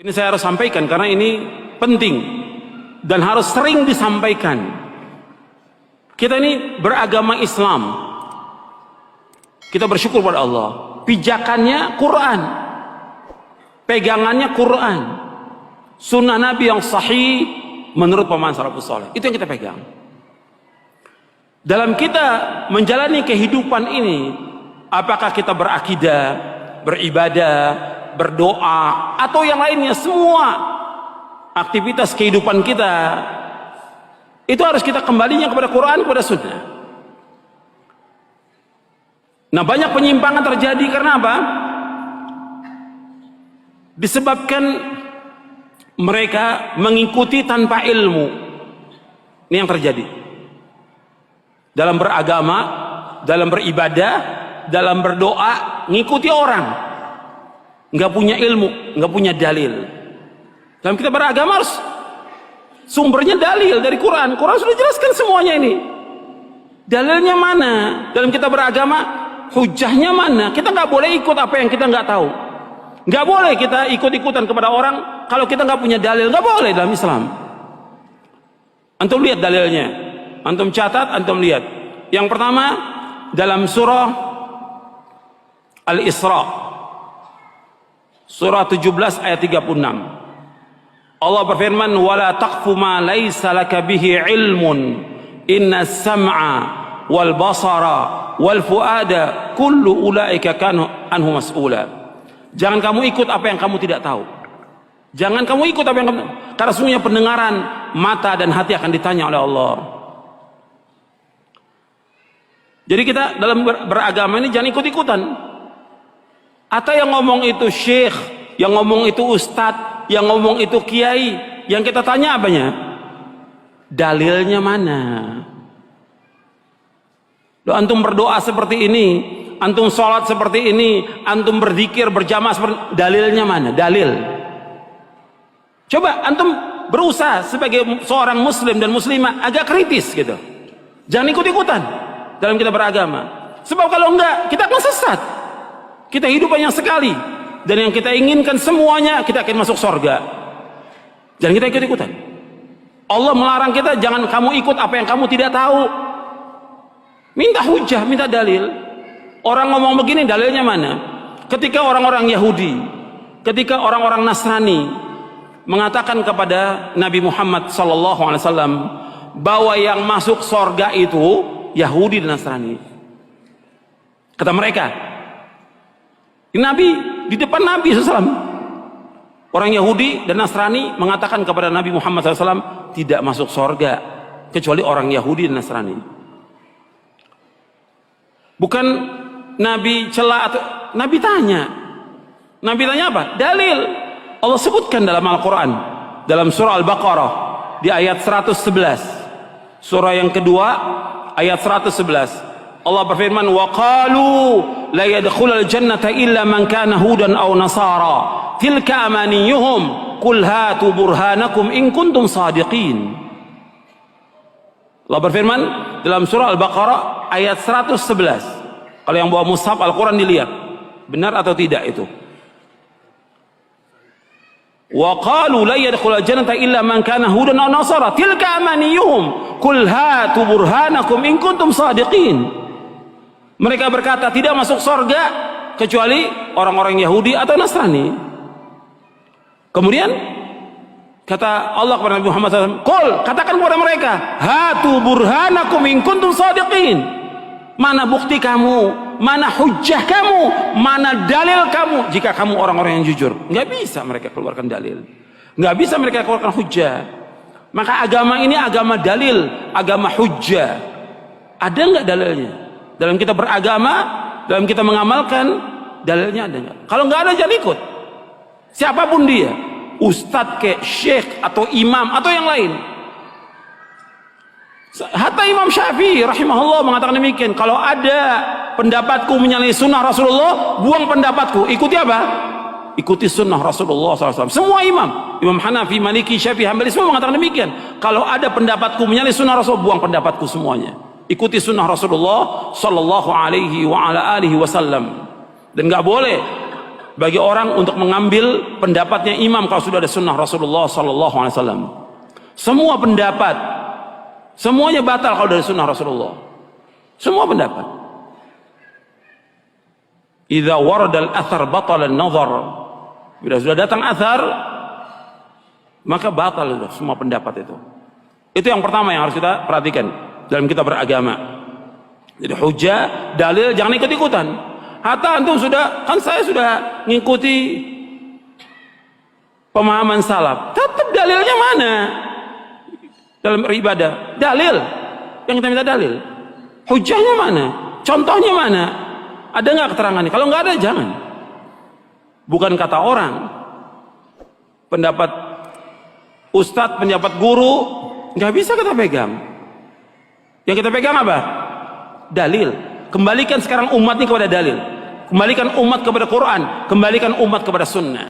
Ini saya harus sampaikan karena ini penting dan harus sering disampaikan. Kita ini beragama Islam. Kita bersyukur pada Allah. Pijakannya Quran. Pegangannya Quran. Sunnah Nabi yang sahih menurut pemahaman salafus saleh. Itu yang kita pegang. Dalam kita menjalani kehidupan ini, apakah kita berakidah, beribadah, berdoa, atau yang lainnya, semua aktivitas kehidupan kita itu harus kita kembalinya kepada Quran, kepada Sunnah. Nah, banyak penyimpangan terjadi karena apa? Disebabkan mereka mengikuti tanpa ilmu. Ini yang terjadi dalam beragama, dalam beribadah, dalam berdoa, ngikuti orang, nggak punya ilmu, nggak punya dalil. Dalam kita beragama harus sumbernya dalil dari Quran. Quran sudah jelaskan semuanya ini. Dalilnya mana? Dalam kita beragama, hujahnya mana? Kita nggak boleh ikut apa yang kita nggak tahu. Nggak boleh kita ikut-ikutan kepada orang kalau kita nggak punya dalil. Nggak boleh dalam Islam. Antum lihat dalilnya, antum catat, antum lihat. Yang pertama dalam surah Al-Isra, surah 17 ayat 36. Allah berfirman, "Wala taqfu ma laysa laka bihi ilmun, inna as-sam'a wal basara wal fuada kullu ulaika kanu anhu mas'ula." Jangan kamu ikut apa yang kamu tidak tahu. Jangan kamu ikut apa yang kamu, karena sungguhnya pendengaran, mata dan hati akan ditanya oleh Allah. Jadi kita dalam beragama ini jangan ikut-ikutan. Atau yang ngomong itu syekh, yang ngomong itu ustadz, yang ngomong itu kiai, yang kita tanya apanya? Dalilnya mana? Loh, antum berdoa seperti ini, antum sholat seperti ini, antum berzikir berjamaah seperti, dalilnya mana? Dalil. Coba antum berusaha sebagai seorang muslim dan muslimah agak kritis gitu. Jangan ikut-ikutan dalam kita beragama. Sebab kalau enggak, kita akan sesat. Kita hidup hanya sekali, dan yang kita inginkan semuanya, kita akan masuk surga. Jangan kita ikut-ikutan. Allah melarang kita, jangan kamu ikut apa yang kamu tidak tahu. Minta hujah, minta dalil. Orang ngomong begini, dalilnya mana? Ketika orang-orang Yahudi, ketika orang-orang Nasrani mengatakan kepada Nabi Muhammad SAW bahwa yang masuk surga itu Yahudi dan Nasrani. Kata mereka, Nabi, di depan Nabi SAW, orang Yahudi dan Nasrani mengatakan kepada Nabi Muhammad SAW tidak masuk surga kecuali orang Yahudi dan Nasrani. Bukan Nabi celah atau Nabi tanya. Nabi tanya apa? Dalil. Allah sebutkan dalam Al-Quran, dalam surah Al-Baqarah di ayat 111, surah yang kedua ayat 111. Allah berfirman, wa qalu la yadkhulul jannata illa man kana hudan aw nasara tilka amaniyuhum qul hatu burhanakum in kuntum shadiqin. Allah berfirman dalam surah Al-Baqarah ayat 111. Kalau yang bawa mushaf Al-Quran dilihat benar atau tidak itu. Wa qalu la yadkhulul jannata illa man kana hudan aw nasara tilka amaniyuhum qul hatu burhanakum in kuntum shadiqin. Mereka berkata tidak masuk surga kecuali orang-orang Yahudi atau Nasrani. Kemudian kata Allah kepada Nabi Muhammad SAW, "Qul," katakan kepada mereka, "Hatu burhanakum in kuntum shadiqin." Mana bukti kamu, mana hujjah kamu, mana dalil kamu jika kamu orang-orang yang jujur. Nggak bisa mereka keluarkan dalil, nggak bisa mereka keluarkan hujjah. Maka agama ini agama dalil, agama hujjah. Ada nggak dalilnya? Dalam kita beragama, dalam kita mengamalkan, dalilnya ada nggak? Kalau nggak ada, jangan ikut. Siapapun dia, ustadz ke, syekh atau imam atau yang lain. Hatta Imam Syafi'i rahimahullah mengatakan demikian. Kalau ada pendapatku menyalahi sunnah Rasulullah, buang pendapatku. Ikuti apa? Ikuti sunnah Rasulullah SAW. Semua imam, Imam Hanafi, Maliki, Syafi'i, Hambali, semua mengatakan demikian. Kalau ada pendapatku menyalahi sunnah Rasul, buang pendapatku semuanya. Ikuti sunnah Rasulullah sallallahu alaihi wa ala alihi wasallam. Dan nggak boleh bagi orang untuk mengambil pendapatnya imam kalau sudah ada sunnah Rasulullah sallallahu alaihi wasallam. Semua pendapat semuanya batal kalau dari sunnah Rasulullah. Semua pendapat. Idza warada al-athar batala an-nazar. Bila sudah datang athar, maka batal itu semua pendapat itu. Itu yang pertama yang harus kita perhatikan dalam kita beragama. Jadi hujah, dalil jangan ikut-ikutan. Hatta antum sudah, kan saya sudah ngikuti pemahaman salaf. Tetap dalilnya mana? Dalam beribadah, dalil. Yang kita minta dalil. Hujahnya mana? Contohnya mana? Ada nggak keterangannya? Kalau nggak ada, jangan. Bukan kata orang. Pendapat ustadz, pendapat guru, nggak bisa kita pegang. Yang kita pegang apa? Dalil. Kembalikan sekarang umat ini kepada dalil. Kembalikan umat kepada Quran. Kembalikan umat kepada sunnah.